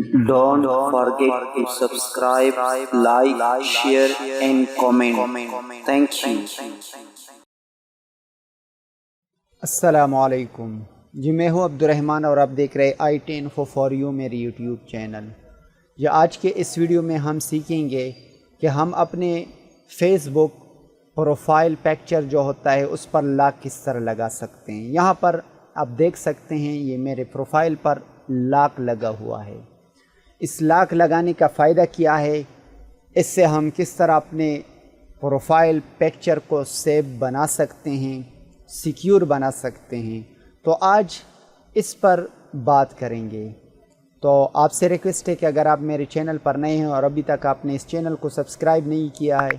Don't forget to subscribe, like, share and comment. Thank you. السلام علیکم جی، میں ہوں عبد الرحمن اور آپ دیکھ رہے IT Info for You میری یوٹیوب چینل۔ یہ آج کے اس ویڈیو میں ہم سیکھیں گے کہ ہم اپنے فیس بک پروفائل پکچر جو ہوتا ہے اس پر لاک کس طرح لگا سکتے ہیں۔ یہاں پر آپ دیکھ سکتے ہیں یہ میرے پروفائل پر لاک لگا ہوا ہے۔ اس لاک لگانے کا فائدہ کیا ہے، اس سے ہم کس طرح اپنے پروفائل پکچر کو سیو بنا سکتے ہیں، سیکیور بنا سکتے ہیں، تو آج اس پر بات کریں گے۔ تو آپ سے ریکویسٹ ہے کہ اگر آپ میرے چینل پر نئے ہیں اور ابھی تک آپ نے اس چینل کو سبسکرائب نہیں کیا ہے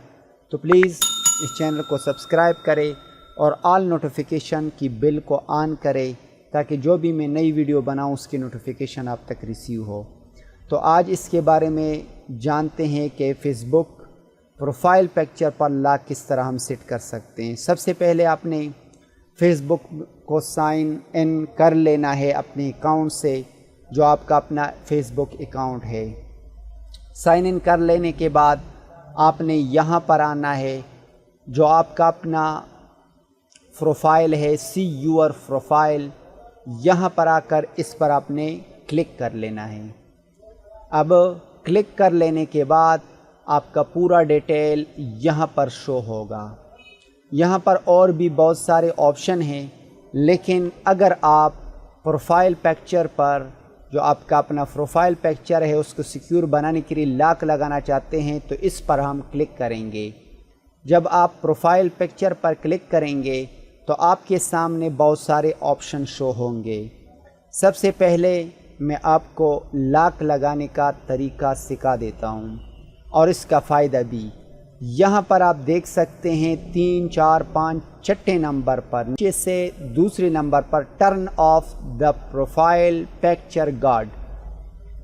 تو پلیز اس چینل کو سبسکرائب کریں اور آل نوٹیفیکیشن کی بیل کو آن کریں تاکہ جو بھی میں نئی ویڈیو بناؤں اس کی نوٹیفیکیشن آپ تک ریسیو ہو۔ تو آج اس کے بارے میں جانتے ہیں کہ فیس بک پروفائل پکچر پر لاک کس طرح ہم سیٹ کر سکتے ہیں۔ سب سے پہلے آپ نے فیس بک کو سائن ان کر لینا ہے اپنے اکاؤنٹ سے، جو آپ کا اپنا فیس بک اکاؤنٹ ہے۔ سائن ان کر لینے کے بعد آپ نے یہاں پر آنا ہے، جو آپ کا اپنا پروفائل ہے، سی یور پروفائل، یہاں پر آ کر اس پر آپ نے کلک کر لینا ہے۔ اب کلک کر لینے کے بعد آپ کا پورا ڈیٹیل یہاں پر شو ہوگا۔ یہاں پر اور بھی بہت سارے آپشن ہیں، لیکن اگر آپ پروفائل پکچر پر، جو آپ کا اپنا پروفائل پکچر ہے اس کو سیکیور بنانے کے لیے لاک لگانا چاہتے ہیں تو اس پر ہم کلک کریں گے۔ جب آپ پروفائل پکچر پر کلک کریں گے تو آپ کے سامنے بہت سارے آپشن شو ہوں گے۔ سب سے پہلے میں آپ کو لاک لگانے کا طریقہ سکھا دیتا ہوں اور اس کا فائدہ بھی۔ یہاں پر آپ دیکھ سکتے ہیں 3 4 5 چھٹے نمبر پر نیچے سے دوسرے نمبر پر turn off the profile picture guard,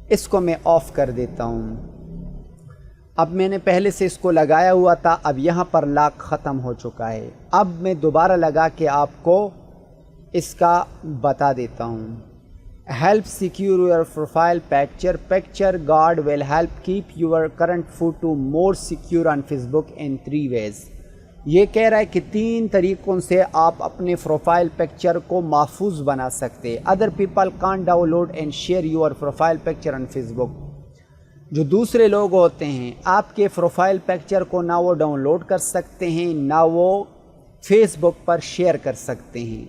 اس کو میں آف کر دیتا ہوں۔ اب میں نے پہلے سے اس کو لگایا ہوا تھا، اب یہاں پر لاک ختم ہو چکا ہے۔ اب میں دوبارہ لگا کے آپ کو اس کا بتا دیتا ہوں۔ Help secure your profile picture. Picture guard will help keep your current photo more secure on Facebook in 3 ways. یہ کہہ رہا ہے کہ 3 طریقوں سے آپ اپنے پروفائل پکچر کو محفوظ بنا سکتے۔ Other people can't download and share your profile picture on Facebook. جو دوسرے لوگ ہوتے ہیں آپ کے پروفائل پکچر کو نہ وہ ڈاؤن لوڈ کر سکتے ہیں نہ وہ فیس بک پر شیئر کر سکتے ہیں۔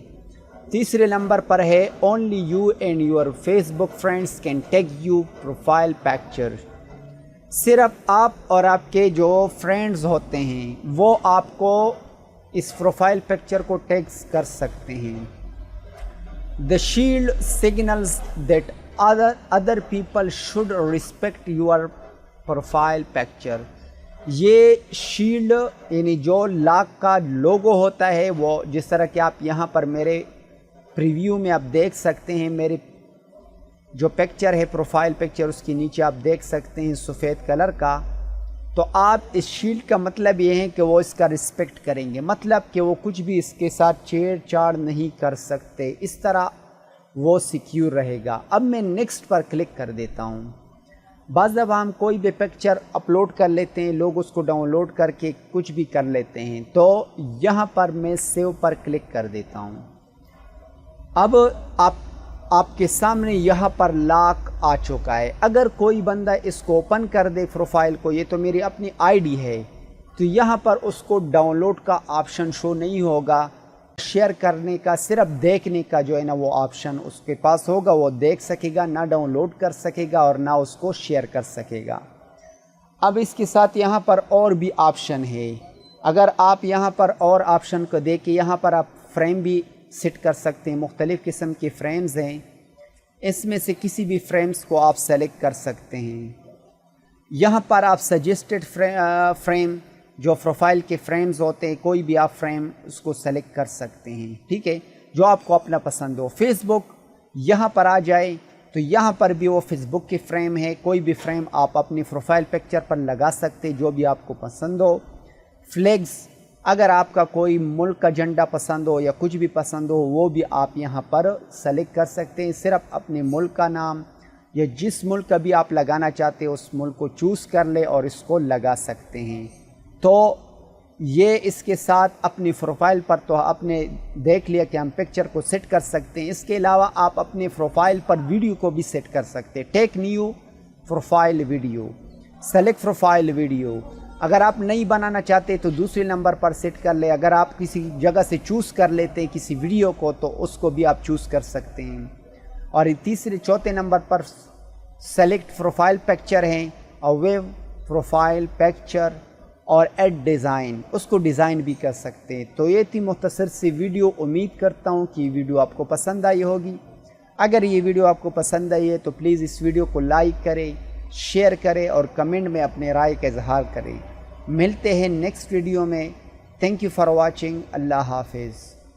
تیسرے نمبر پر ہے only you and your Facebook friends can tag you profile picture. صرف آپ اور آپ کے جو فرینڈز ہوتے ہیں وہ آپ کو اس پروفائل پکچر کو ٹیگ کر سکتے ہیں۔ The shield signals that other people should respect your profile picture. یہ شیلڈ یعنی جو لاک کا لوگو ہوتا ہے، وہ جس طرح کہ آپ یہاں پر میرے پریویو میں آپ دیکھ سکتے ہیں، میرے جو پکچر ہے پروفائل پکچر اس کے نیچے آپ دیکھ سکتے ہیں سفید کلر کا، تو آپ اس شیلڈ کا مطلب یہ ہے کہ وہ اس کا رسپیکٹ کریں گے، مطلب کہ وہ کچھ بھی اس کے ساتھ چھیڑ چھاڑ نہیں کر سکتے، اس طرح وہ سیکیور رہے گا۔ اب میں نیکسٹ پر کلک کر دیتا ہوں۔ بعض دفعہ ہم کوئی بھی پکچر اپلوڈ کر لیتے ہیں، لوگ اس کو ڈاؤن لوڈ کر کے کچھ بھی کر لیتے ہیں، تو یہاں پر میں سیو پر کلک کر دیتا ہوں۔ اب آپ کے سامنے یہاں پر لاک آ چکا ہے۔ اگر کوئی بندہ اس کو اوپن کر دے پروفائل کو، یہ تو میری اپنی ID ہے، تو یہاں پر اس کو ڈاؤن لوڈ کا آپشن شو نہیں ہوگا، شیئر کرنے کا، صرف دیکھنے کا جو ہے نا وہ آپشن اس کے پاس ہوگا، وہ دیکھ سکے گا، نہ ڈاؤن لوڈ کر سکے گا اور نہ اس کو شیئر کر سکے گا۔ اب اس کے ساتھ یہاں پر اور بھی آپشن ہے۔ اگر آپ یہاں پر اور آپشن کو دیکھیں، یہاں پر آپ فریم بھی سیٹ کر سکتے ہیں، مختلف قسم کے فریمز ہیں، اس میں سے کسی بھی فریمز کو آپ سیلیکٹ کر سکتے ہیں۔ یہاں پر آپ سجیسٹڈ فریم جو پروفائل کے فریمز ہوتے ہیں، کوئی بھی آپ فریم اس کو سیلیکٹ کر سکتے ہیں، ٹھیک ہے، جو آپ کو اپنا پسند ہو۔ فیس بک یہاں پر آ جائے تو یہاں پر بھی وہ فیس بک کی فریم ہے، کوئی بھی فریم آپ اپنی پروفائل پکچر پر لگا سکتے جو بھی آپ کو پسند ہو۔ فلیگز، اگر آپ کا کوئی ملک کا جھنڈا پسند ہو یا کچھ بھی پسند ہو وہ بھی آپ یہاں پر سلیکٹ کر سکتے ہیں، صرف اپنے ملک کا نام یا جس ملک کا بھی آپ لگانا چاہتے ہیں اس ملک کو چوز کر لیں اور اس کو لگا سکتے ہیں۔ تو یہ اس کے ساتھ اپنی پروفائل پر تو آپ نے دیکھ لیا کہ ہم پکچر کو سیٹ کر سکتے ہیں۔ اس کے علاوہ آپ اپنے پروفائل پر ویڈیو کو بھی سیٹ کر سکتے ہیں۔ Take new profile video, select profile video. اگر آپ نہیں بنانا چاہتے تو دوسرے نمبر پر سیٹ کر لیں۔ اگر آپ کسی جگہ سے چوز کر لیتے ہیں کسی ویڈیو کو تو اس کو بھی آپ چوز کر سکتے ہیں۔ اور چوتھے نمبر پر سلیکٹ پروفائل پکچر ہیں اور ویو پروفائل پکچر اور ایڈ ڈیزائن، اس کو ڈیزائن بھی کر سکتے ہیں۔ تو یہ تھی مختصر سی ویڈیو۔ امید کرتا ہوں کہ یہ ویڈیو آپ کو پسند آئی ہوگی۔ اگر یہ ویڈیو آپ کو پسند آئی ہے تو پلیز اس ویڈیو کو لائک کریں، شیئر کریں اور کمنٹ میں اپنے رائے کا اظہار کریں۔ ملتے ہیں نیکسٹ ویڈیو میں۔ Thank you for watching. اللہ حافظ۔